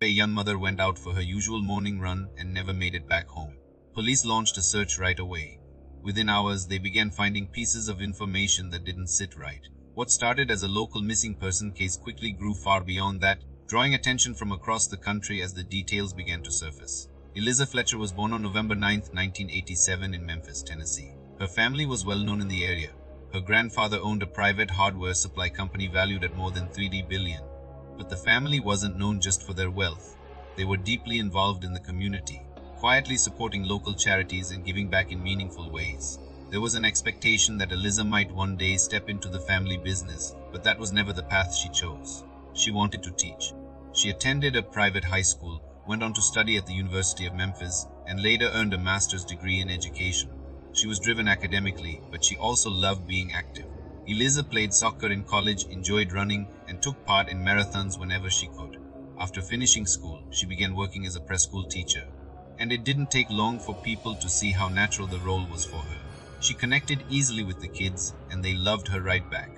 A young mother went out for her usual morning run and never made it back home. Police launched a search right away. Within hours, they began finding pieces of information that didn't sit right. What started as a local missing person case quickly grew far beyond that, drawing attention from across the country as the details began to surface. Eliza Fletcher was born on November 9, 1987 in Memphis, Tennessee. Her family was well known in the area. Her grandfather owned a private hardware supply company valued at more than $3 billion. But the family wasn't known just for their wealth. They were deeply involved in the community, quietly supporting local charities and giving back in meaningful ways. There was an expectation that Eliza might one day step into the family business, but that was never the path she chose. She wanted to teach. She attended a private high school, went on to study at the University of Memphis, and later earned a master's degree in education. She was driven academically, but she also loved being active. Eliza played soccer in college, enjoyed running, and took part in marathons whenever she could. After finishing school, she began working as a preschool teacher. And it didn't take long for people to see how natural the role was for her. She connected easily with the kids, and they loved her right back.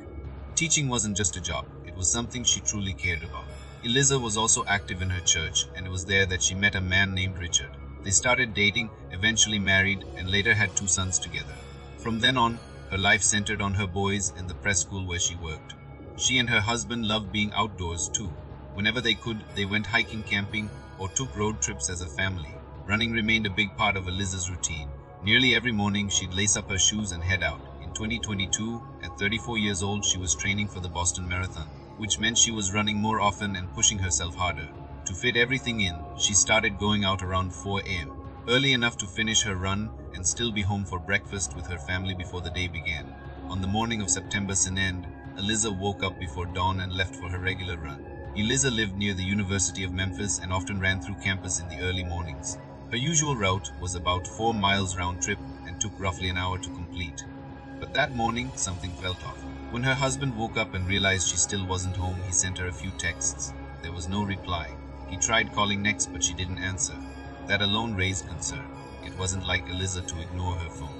Teaching wasn't just a job, it was something she truly cared about. Eliza was also active in her church, and it was there that she met a man named Richard. They started dating, eventually married, and later had 2 sons together. From then on, her life centered on her boys and the press school where she worked. She and her husband loved being outdoors too. Whenever they could, they went hiking, camping, or took road trips as a family. Running remained a big part of Eliza's routine. Nearly every morning, she'd lace up her shoes and head out. In 2022, at 34 years old, she was training for the Boston Marathon, which meant she was running more often and pushing herself harder. To fit everything in, she started going out around 4 a.m., early enough to finish her run and still be home for breakfast with her family before the day began. On the morning of September 2nd, Eliza woke up before dawn and left for her regular run. Eliza lived near the University of Memphis and often ran through campus in the early mornings. Her usual route was about 4 miles round trip and took roughly an hour to complete. But that morning, something felt off. When her husband woke up and realized she still wasn't home, he sent her a few texts. There was no reply. He tried calling next, but she didn't answer. That alone raised concern. It wasn't like Eliza to ignore her phone.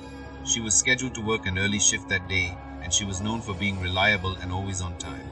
She was scheduled to work an early shift that day, and she was known for being reliable and always on time.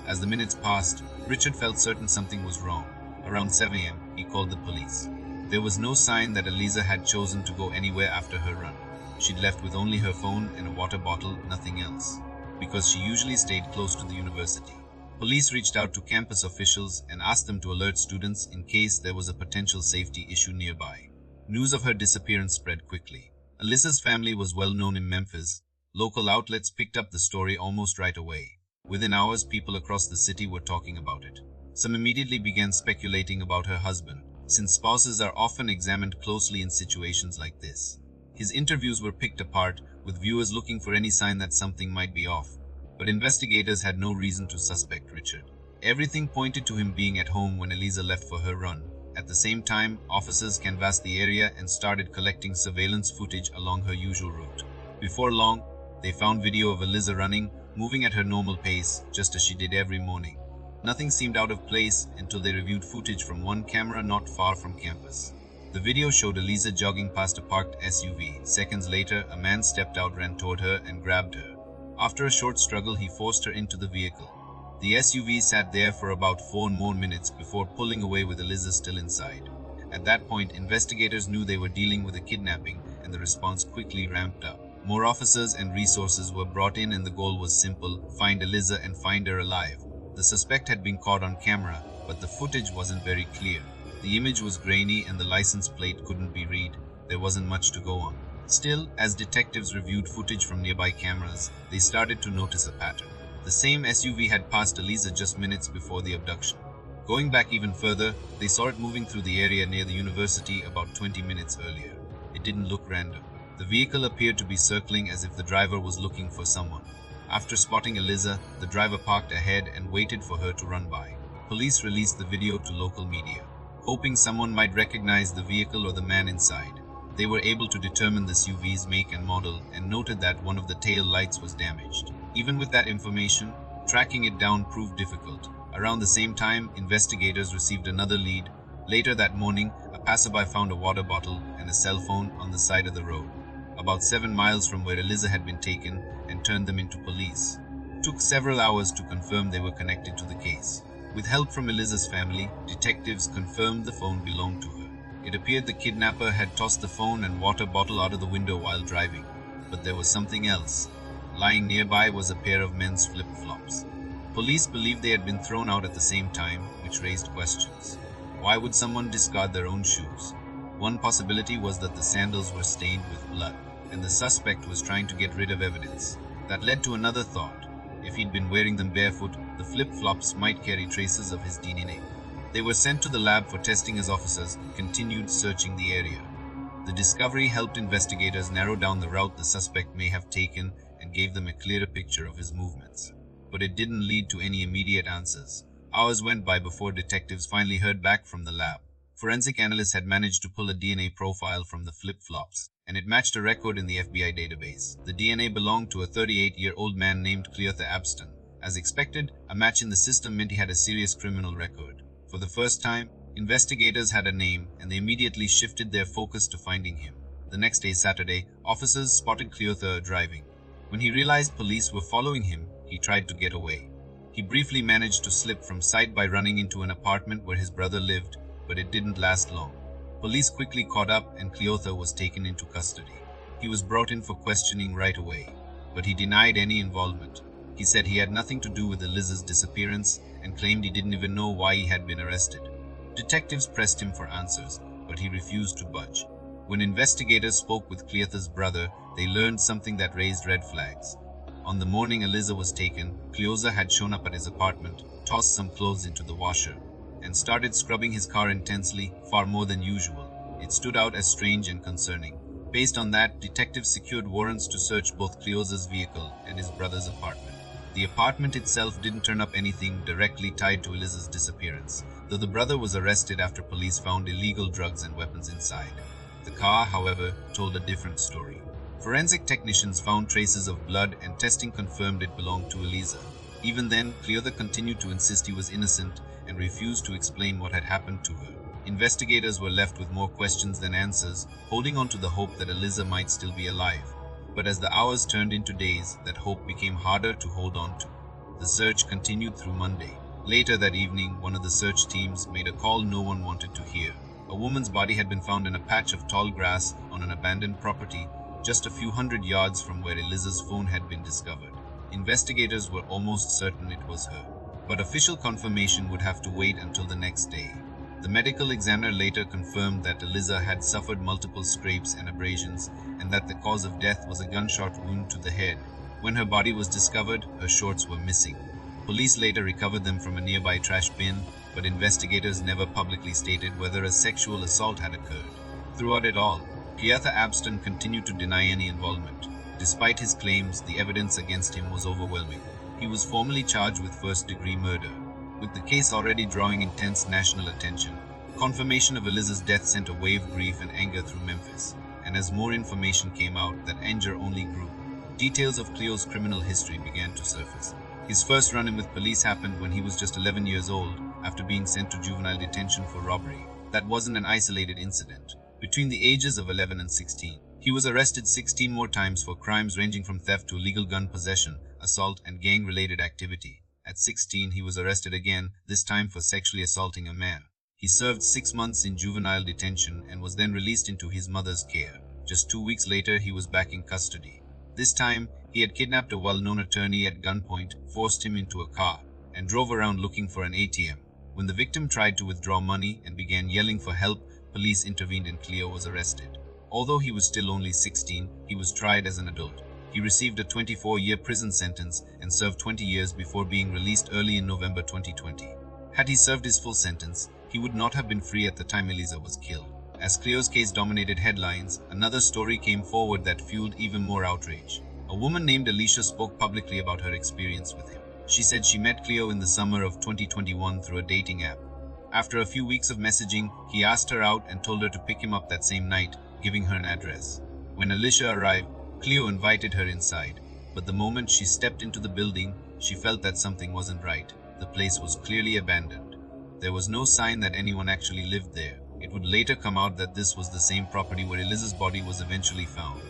As the minutes passed, Richard felt certain something was wrong. Around 7 a.m., he called the police. There was no sign that Eliza had chosen to go anywhere after her run. She'd left with only her phone and a water bottle, nothing else, because she usually stayed close to the university. Police reached out to campus officials and asked them to alert students in case there was a potential safety issue nearby. News of her disappearance spread quickly. Eliza's family was well known in Memphis. Local outlets picked up the story almost right away. Within hours, people across the city were talking about it. Some immediately began speculating about her husband, since spouses are often examined closely in situations like this. His interviews were picked apart, with viewers looking for any sign that something might be off. But investigators had no reason to suspect Richard. Everything pointed to him being at home when Eliza left for her run. At the same time, officers canvassed the area and started collecting surveillance footage along her usual route. Before long, they found video of Eliza running, moving at her normal pace, just as she did every morning. Nothing seemed out of place until they reviewed footage from one camera not far from campus. The video showed Eliza jogging past a parked SUV. Seconds later, a man stepped out, ran toward her, and grabbed her. After a short struggle, he forced her into the vehicle. The SUV sat there for about 4 more minutes before pulling away with Eliza still inside. At that point, investigators knew they were dealing with a kidnapping, and the response quickly ramped up. More officers and resources were brought in, and the goal was simple: find Eliza and find her alive. The suspect had been caught on camera, but the footage wasn't very clear. The image was grainy and the license plate couldn't be read. There wasn't much to go on. Still, as detectives reviewed footage from nearby cameras, they started to notice a pattern. The same SUV had passed Eliza just minutes before the abduction. Going back even further, they saw it moving through the area near the university about 20 minutes earlier. It didn't look random. The vehicle appeared to be circling as if the driver was looking for someone. After spotting Eliza, the driver parked ahead and waited for her to run by. Police released the video to local media, hoping someone might recognize the vehicle or the man inside. They were able to determine the SUV's make and model and noted that one of the tail lights was damaged. Even with that information, tracking it down proved difficult. Around the same time, investigators received another lead. Later that morning, a passerby found a water bottle and a cell phone on the side of the road, about 7 miles from where Eliza had been taken, and turned them into police. It took several hours to confirm they were connected to the case. With help from Eliza's family, detectives confirmed the phone belonged to her. It appeared the kidnapper had tossed the phone and water bottle out of the window while driving. But there was something else. Lying nearby was a pair of men's flip-flops. Police believed they had been thrown out at the same time, which raised questions. Why would someone discard their own shoes? One possibility was that the sandals were stained with blood, and the suspect was trying to get rid of evidence. That led to another thought. If he'd been wearing them barefoot, the flip-flops might carry traces of his DNA. They were sent to the lab for testing as officers continued searching the area. The discovery helped investigators narrow down the route the suspect may have taken and gave them a clearer picture of his movements. But it didn't lead to any immediate answers. Hours went by before detectives finally heard back from the lab. Forensic analysts had managed to pull a DNA profile from the flip-flops, and it matched a record in the FBI database. The DNA belonged to a 38-year-old man named Cleotha Abston. As expected, a match in the system meant he had a serious criminal record. For the first time, investigators had a name, and they immediately shifted their focus to finding him. The next day, Saturday, officers spotted Cleotha driving. When he realized police were following him, he tried to get away. He briefly managed to slip from sight by running into an apartment where his brother lived, but it didn't last long. Police quickly caught up and Cleotha was taken into custody. He was brought in for questioning right away, but he denied any involvement. He said he had nothing to do with Eliza's disappearance and claimed he didn't even know why he had been arrested. Detectives pressed him for answers, but he refused to budge. When investigators spoke with Cleotha's brother, they learned something that raised red flags. On the morning Eliza was taken, Cleotha had shown up at his apartment, tossed some clothes into the washer, and started scrubbing his car intensely, far more than usual. It stood out as strange and concerning. Based on that, detectives secured warrants to search both Cleotha's vehicle and his brother's apartment. The apartment itself didn't turn up anything directly tied to Eliza's disappearance, though the brother was arrested after police found illegal drugs and weapons inside. The car, however, told a different story. Forensic technicians found traces of blood and testing confirmed it belonged to Eliza. Even then, Cleotha continued to insist he was innocent and refused to explain what had happened to her. Investigators were left with more questions than answers, holding on to the hope that Eliza might still be alive. But as the hours turned into days, that hope became harder to hold on to. The search continued through Monday. Later that evening, one of the search teams made a call no one wanted to hear. A woman's body had been found in a patch of tall grass on an abandoned property, just a few hundred yards from where Eliza's phone had been discovered. Investigators were almost certain it was her, but official confirmation would have to wait until the next day. The medical examiner later confirmed that Eliza had suffered multiple scrapes and abrasions, and that the cause of death was a gunshot wound to the head. When her body was discovered, her shorts were missing. Police later recovered them from a nearby trash bin, but investigators never publicly stated whether a sexual assault had occurred. Throughout it all, Cleotha Abston continued to deny any involvement. Despite his claims, the evidence against him was overwhelming. He was formally charged with first-degree murder. With the case already drawing intense national attention, confirmation of Eliza's death sent a wave of grief and anger through Memphis. And as more information came out, that anger only grew. Details of Cleo's criminal history began to surface. His first run-in with police happened when he was just 11 years old, after being sent to juvenile detention for robbery. That wasn't an isolated incident. Between the ages of 11 and 16, he was arrested 16 more times for crimes ranging from theft to illegal gun possession, assault, and gang-related activity. At 16, he was arrested again, this time for sexually assaulting a man. He served 6 months in juvenile detention and was then released into his mother's care. Just 2 weeks later, he was back in custody. This time, he had kidnapped a well-known attorney at gunpoint, forced him into a car, and drove around looking for an ATM. When the victim tried to withdraw money and began yelling for help, police intervened and Cleo was arrested. Although he was still only 16, he was tried as an adult. He received a 24-year prison sentence and served 20 years before being released early in November 2020. Had he served his full sentence, he would not have been free at the time Eliza was killed. As Cleo's case dominated headlines, another story came forward that fueled even more outrage. A woman named Alicia spoke publicly about her experience with him. She said she met Cleo in the summer of 2021 through a dating app. After a few weeks of messaging, he asked her out and told her to pick him up that same night, giving her an address. When Alicia arrived, Cleo invited her inside, but the moment she stepped into the building, she felt that something wasn't right. The place was clearly abandoned. There was no sign that anyone actually lived there. It would later come out that this was the same property where Eliza's body was eventually found.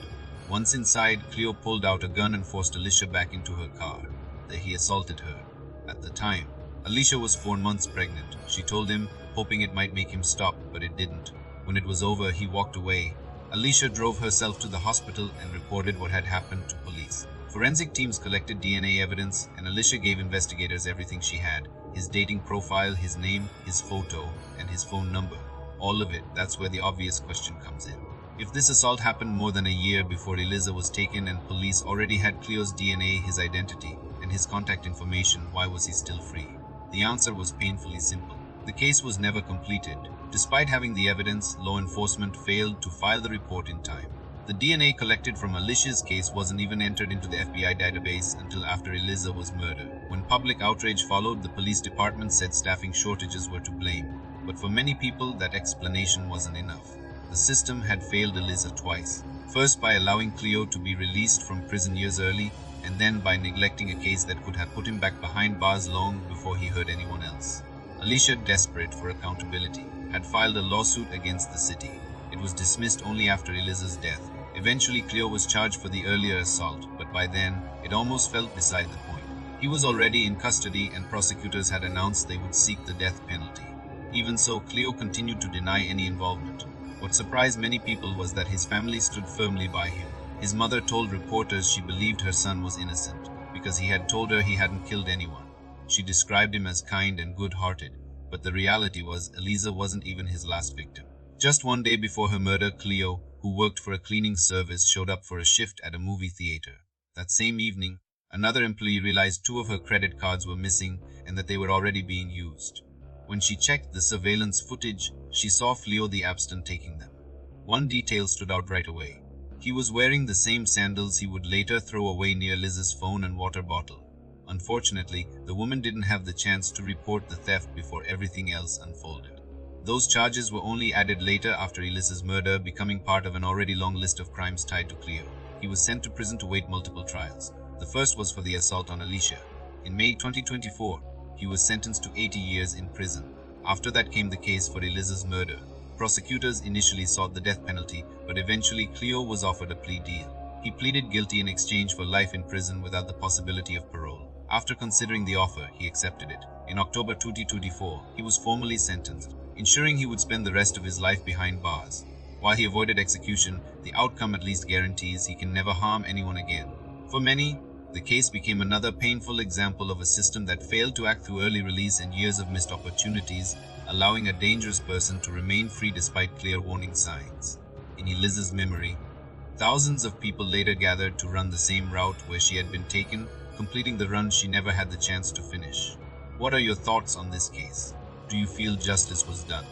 Once inside, Cleo pulled out a gun and forced Alicia back into her car. There he assaulted her. At the time, Alicia was 4 months pregnant. She told him, hoping it might make him stop, but it didn't. When it was over, he walked away. Alicia drove herself to the hospital and reported what had happened to police. Forensic teams collected DNA evidence, and Alicia gave investigators everything she had: his dating profile, his name, his photo, and his phone number. All of it. That's where the obvious question comes in. If this assault happened more than a year before Eliza was taken and police already had Cleo's DNA, his identity, and his contact information, why was he still free? The answer was painfully simple. The case was never completed. Despite having the evidence, law enforcement failed to file the report in time. The DNA collected from Alicia's case wasn't even entered into the FBI database until after Eliza was murdered. When public outrage followed, the police department said staffing shortages were to blame. But for many people, that explanation wasn't enough. The system had failed Eliza twice. First by allowing Cleo to be released from prison years early, and then by neglecting a case that could have put him back behind bars long before he hurt anyone else. Alicia, desperate for accountability, had filed a lawsuit against the city. It was dismissed only after Eliza's death. Eventually, Cleo was charged for the earlier assault, but by then, it almost felt beside the point. He was already in custody and prosecutors had announced they would seek the death penalty. Even so, Cleo continued to deny any involvement. What surprised many people was that his family stood firmly by him. His mother told reporters she believed her son was innocent because he had told her he hadn't killed anyone. She described him as kind and good-hearted, but the reality was Eliza wasn't even his last victim. Just one day before her murder, Cleo, who worked for a cleaning service, showed up for a shift at a movie theater. That same evening, another employee realized 2 of her credit cards were missing and that they were already being used. When she checked the surveillance footage, she saw Cleo the absent taking them. One detail stood out right away. He was wearing the same sandals he would later throw away near Liz's phone and water bottle. Unfortunately, the woman didn't have the chance to report the theft before everything else unfolded. Those charges were only added later after Eliza's murder, becoming part of an already long list of crimes tied to Cleo. He was sent to prison to wait multiple trials. The first was for the assault on Alicia. In May 2024, he was sentenced to 80 years in prison. After that came the case for Eliza's murder. Prosecutors initially sought the death penalty, but eventually Cleo was offered a plea deal. He pleaded guilty in exchange for life in prison without the possibility of parole. After considering the offer, he accepted it. In October 2024, he was formally sentenced, ensuring he would spend the rest of his life behind bars. While he avoided execution, the outcome at least guarantees he can never harm anyone again. For many, the case became another painful example of a system that failed to act through early release and years of missed opportunities, allowing a dangerous person to remain free despite clear warning signs. In Eliza's memory, thousands of people later gathered to run the same route where she had been taken, completing the run she never had the chance to finish. What are your thoughts on this case? Do you feel justice was done?